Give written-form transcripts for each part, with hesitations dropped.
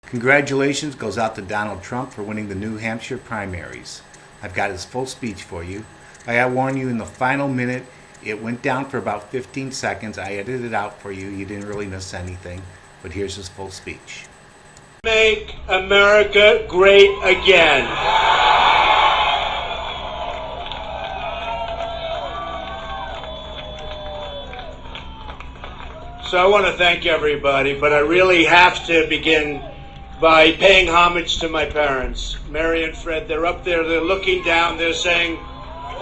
Congratulations goes out to Donald Trump for winning the New Hampshire primaries. I've got his full speech for you. I warn you, in the final minute, it went down for about 15 seconds. I edited it out for you. You didn't really miss anything. But here's his full speech. Make America great again. So I want to thank everybody, but I really have to begin by paying homage to my parents. Mary and Fred, they're up there, they're looking down, they're saying,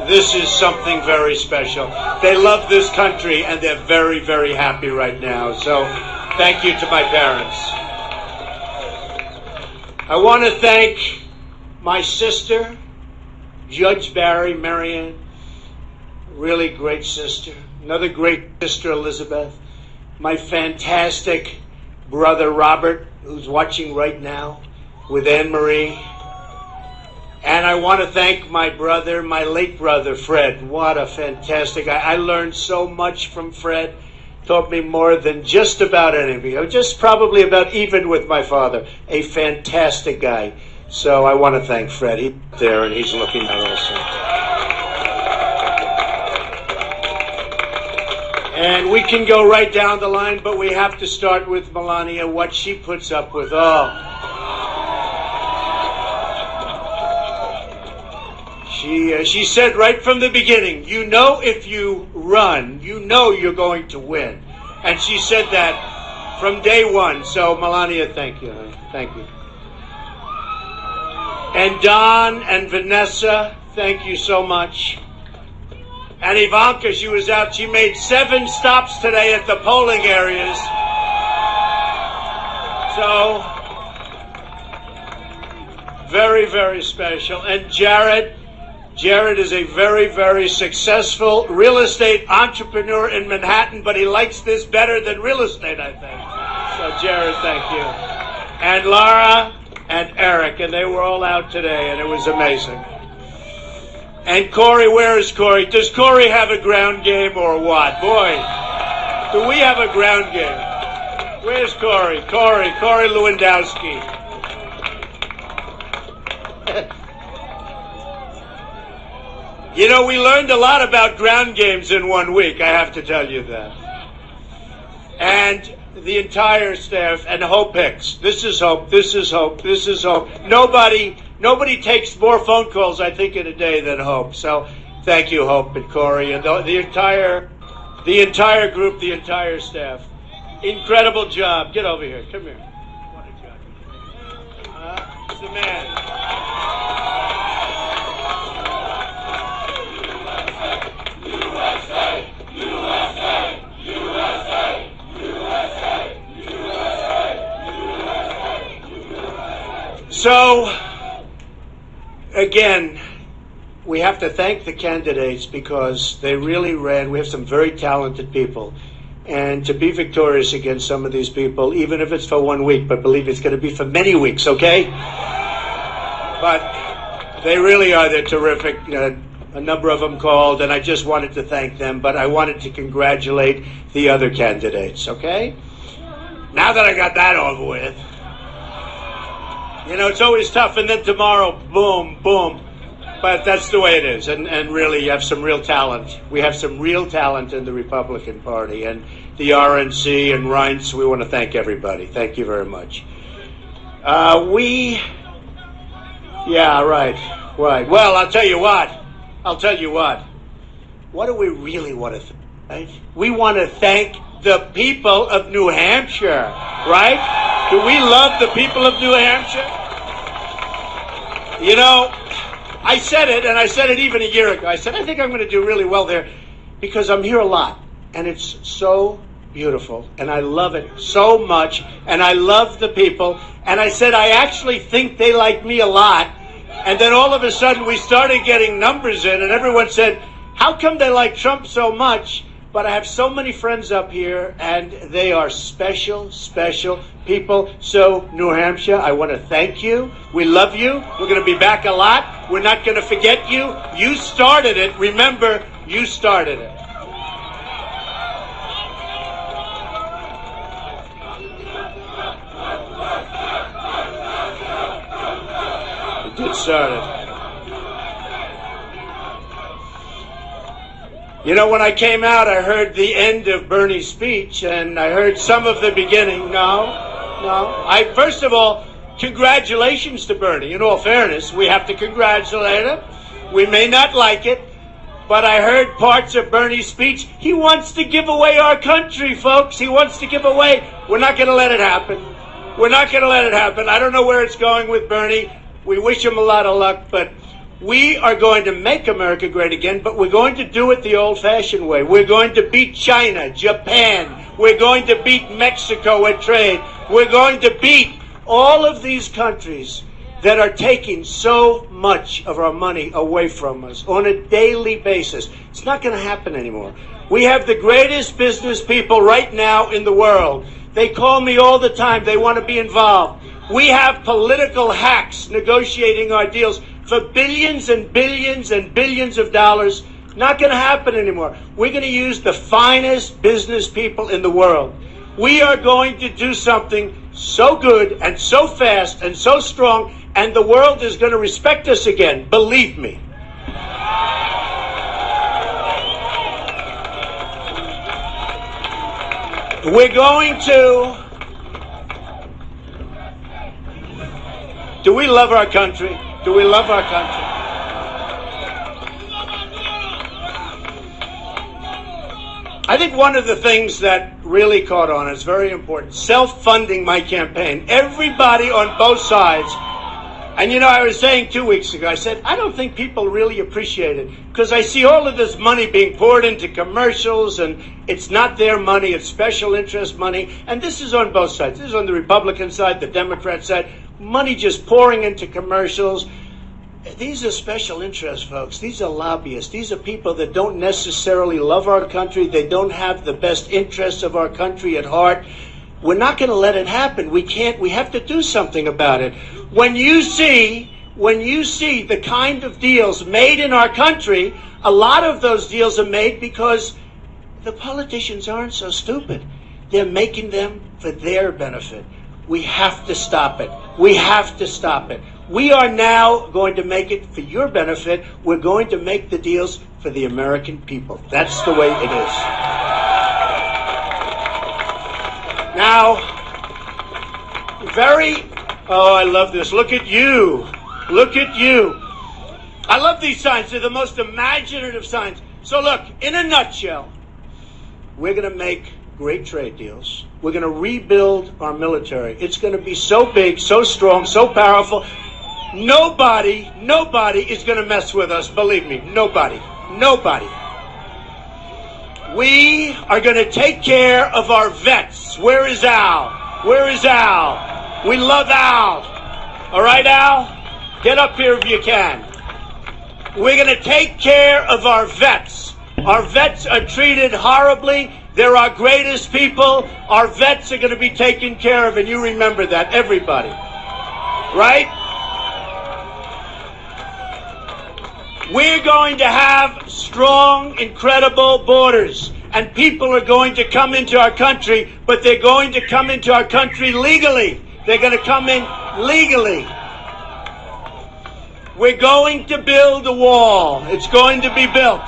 this is something very special. They love this country and they're very, very happy right now. So thank you to my parents. I want to thank my sister, Judge Barry, Marianne, really great sister. Another great sister, Elizabeth. My fantastic brother, Robert, who's watching right now with Anne-Marie. And I want to thank my brother, my late brother, Fred. What a fantastic guy. I learned so much from Fred. Taught me more than just about anything. I was just probably about even with my father. A fantastic guy. So I want to thank Fred. He's there and he's looking at also. And we can go right down the line, but we have to start with Melania, what she puts up with. Oh. She said right from the beginning, you know if you run, you know you're going to win. And she said that from day one. So, Melania, thank you. Thank you. And Don and Vanessa, thank you so much. And Ivanka, she was out. She made 7 stops today at the polling areas. So, very, very special. And Jared is a very, very successful real estate entrepreneur in Manhattan, but he likes this better than real estate, I think. So, Jared, thank you. And Laura and Eric, and they were all out today, and it was amazing. And Corey, where is Corey? Does Corey have a ground game or what? Boy, do we have a ground game? Where's Corey? Corey Lewandowski. You know, we learned a lot about ground games in 1 week, I have to tell you that. And the entire staff, and Hope Hicks. This is Hope. Nobody takes more phone calls, I think, in a day than Hope. So thank you, Hope and Corey, and the entire group, the entire staff. Incredible job. Get over here. Come here. What a job. He's the man. USA, USA, USA, USA, USA, USA. So, again, we have to thank the candidates because they really ran. We have some very talented people. And to be victorious against some of these people, even if it's for 1 week, but believe it's going to be for many weeks, okay? But they really are. They're terrific. A number of them called, and I just wanted to thank them, but I wanted to congratulate the other candidates, okay? Now that I got that over with, you know, it's always tough, and then tomorrow, boom, boom. But that's the way it is, and really, you have some real talent. We have some real talent in the Republican Party, and the RNC and Reince, we want to thank everybody. Thank you very much. Yeah, right. Well, I'll tell you what. What do we really want to thank? Right? We want to thank the people of New Hampshire, right? Do we love the people of New Hampshire? You know, I said it, and I said it even a year ago. I said, I think I'm going to do really well there because I'm here a lot, and it's so beautiful, and I love it so much, and I love the people. And I said, I actually think they like me a lot. And then all of a sudden we started getting numbers in, and everyone said, how come they like Trump so much? But I have so many friends up here, and they are special, special people. So, New Hampshire, I want to thank you. We love you. We're going to be back a lot. We're not going to forget you. You started it. Remember, you started it. started. You know, when I came out, I heard the end of Bernie's speech, and I heard some of the beginning. No. First of all, congratulations to Bernie. In all fairness, we have to congratulate him. We may not like it, but I heard parts of Bernie's speech. He wants to give away our country, folks. He wants to give away. We're not going to let it happen. We're not going to let it happen. I don't know where it's going with Bernie. We wish him a lot of luck, but we are going to make America great again, but we're going to do it the old-fashioned way. We're going to beat China, Japan. We're going to beat Mexico at trade. We're going to beat all of these countries that are taking so much of our money away from us on a daily basis. It's not going to happen anymore. We have the greatest business people right now in the world. They call me all the time. They want to be involved. We have political hacks negotiating our deals for billions and billions and billions of dollars. Not going to happen anymore. We're going to use the finest business people in the world. We are going to do something so good and so fast and so strong, and the world is going to respect us again. Believe me. We're going to... Do we love our country? Do we love our country? I think one of the things that really caught on is very important. Self-funding my campaign. Everybody on both sides. And you know, I was saying 2 weeks ago, I said, I don't think people really appreciate it because I see all of this money being poured into commercials and it's not their money, it's special interest money. And this is on both sides. This is on the Republican side, the Democrat side. Money just pouring into commercials. These are special interests, folks. These are lobbyists. These are people that don't necessarily love our country. They don't have the best interests of our country at heart. We're not going to let it happen. We can't. We have to do something about it. When you see the kind of deals made in our country, a lot of those deals are made because the politicians aren't so stupid. They're making them for their benefit. We have to stop it. We have to stop it. We are now going to make it for your benefit. We're going to make the deals for the American people. That's the way it is. Now, I love this. Look at you. Look at you. I love these signs. They're the most imaginative signs. So look, in a nutshell, we're going to make great trade deals. We're going to rebuild our military. It's going to be so big, so strong, so powerful. Nobody is going to mess with us. Believe me, nobody. We are going to take care of our vets. Where is Al? Where is Al? We love Al. All right, Al? Get up here if you can. We're going to take care of our vets. Our vets are treated horribly. They're our greatest people. Our vets are going to be taken care of, and you remember that, everybody. Right? We're going to have strong, incredible borders, and people are going to come into our country, but they're going to come into our country legally. They're going to come in legally. We're going to build a wall. It's going to be built.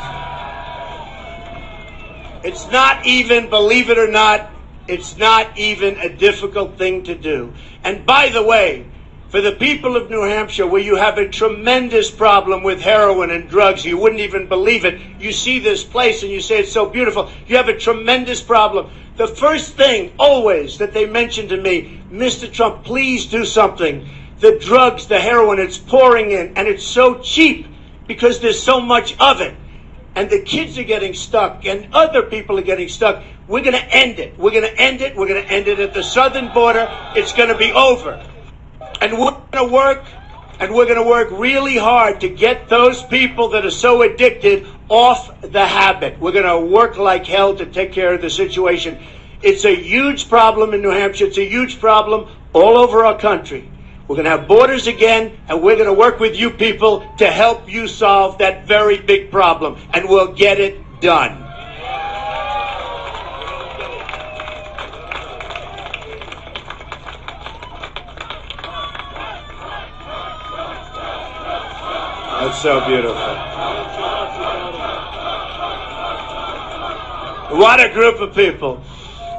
It's not even, believe it or not, it's not even a difficult thing to do. And by the way, for the people of New Hampshire, where you have a tremendous problem with heroin and drugs, you wouldn't even believe it. You see this place and you say it's so beautiful. You have a tremendous problem. The first thing always that they mention to me, Mr. Trump, please do something. The drugs, the heroin, it's pouring in, and it's so cheap because there's so much of it. And the kids are getting stuck, and other people are getting stuck. We're going to end it. We're going to end it. We're going to end it at the southern border. It's going to be over. And we're going to work really hard to get those people that are so addicted off the habit. We're going to work like hell to take care of the situation. It's a huge problem in New Hampshire. It's a huge problem all over our country. We're going to have borders again, and we're going to work with you people to help you solve that very big problem, and we'll get it done. That's so beautiful. What a group of people.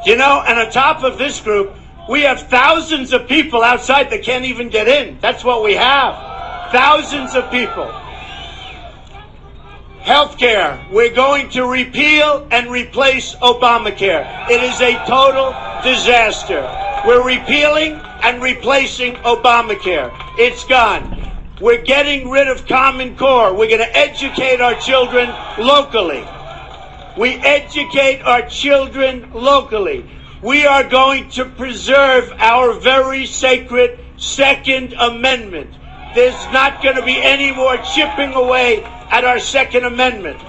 You know, and on top of this group, we have thousands of people outside that can't even get in. That's what we have. Thousands of people. Healthcare. We're going to repeal and replace Obamacare. It is a total disaster. We're repealing and replacing Obamacare. It's gone. We're getting rid of Common Core. We're going to educate our children locally. We educate our children locally. We are going to preserve our very sacred Second Amendment. There's not going to be any more chipping away at our Second Amendment.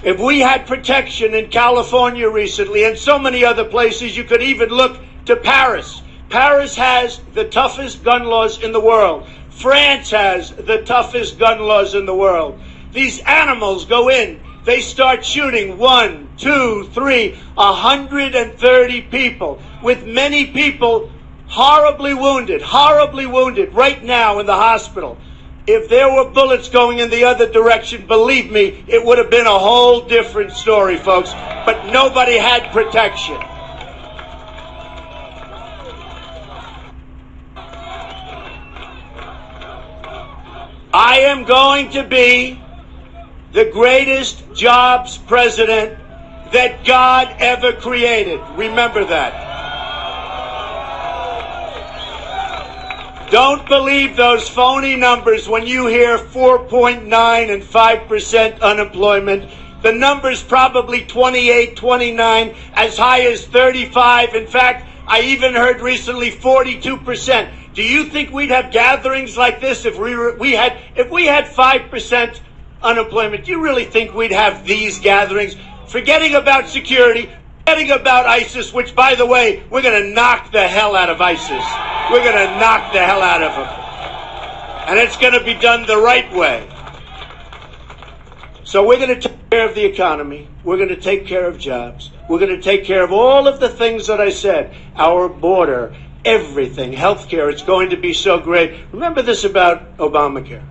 If we had protection in California recently and so many other places, you could even look to Paris. Paris has the toughest gun laws in the world. France has the toughest gun laws in the world. These animals go in, they start shooting 1, 2, 3, 130 people, with many people horribly wounded right now in the hospital. If there were bullets going in the other direction, believe me, it would have been a whole different story, folks. But nobody had protection. I am going to be the greatest jobs president that God ever created. Remember that. Don't believe those phony numbers when you hear 4.9 and 5% unemployment. The number's probably 28, 29, as high as 35. In fact, I even heard recently 42%. Do you think we'd have gatherings like this if we had 5% unemployment? Do you really think we'd have these gatherings? Forgetting about security, forgetting about ISIS, which, by the way, we're going to knock the hell out of ISIS. We're going to knock the hell out of them. And it's going to be done the right way. So we're going to take care of the economy. We're going to take care of jobs. We're going to take care of all of the things that I said. Our border, everything, healthcare. It's going to be so great. Remember this about Obamacare.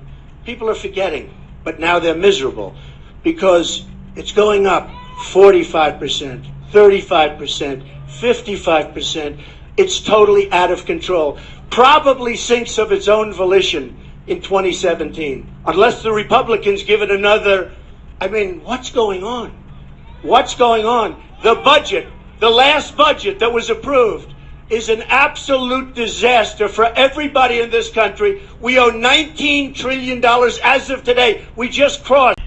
People are forgetting, but now they're miserable because it's going up 45%, 35%, 55%. It's totally out of control. Probably sinks of its own volition in 2017, unless the Republicans give it another. I mean, what's going on? What's going on? The budget, the last budget that was approved, is an absolute disaster for everybody in this country. We owe $19 trillion as of today. We just crossed.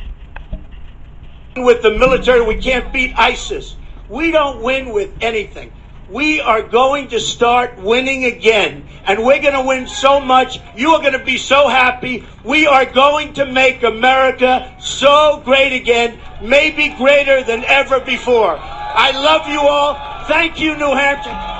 With the military, we can't beat ISIS. We don't win with anything. We are going to start winning again. And we're going to win so much. You are going to be so happy. We are going to make America so great again, maybe greater than ever before. I love you all. Thank you, New Hampshire.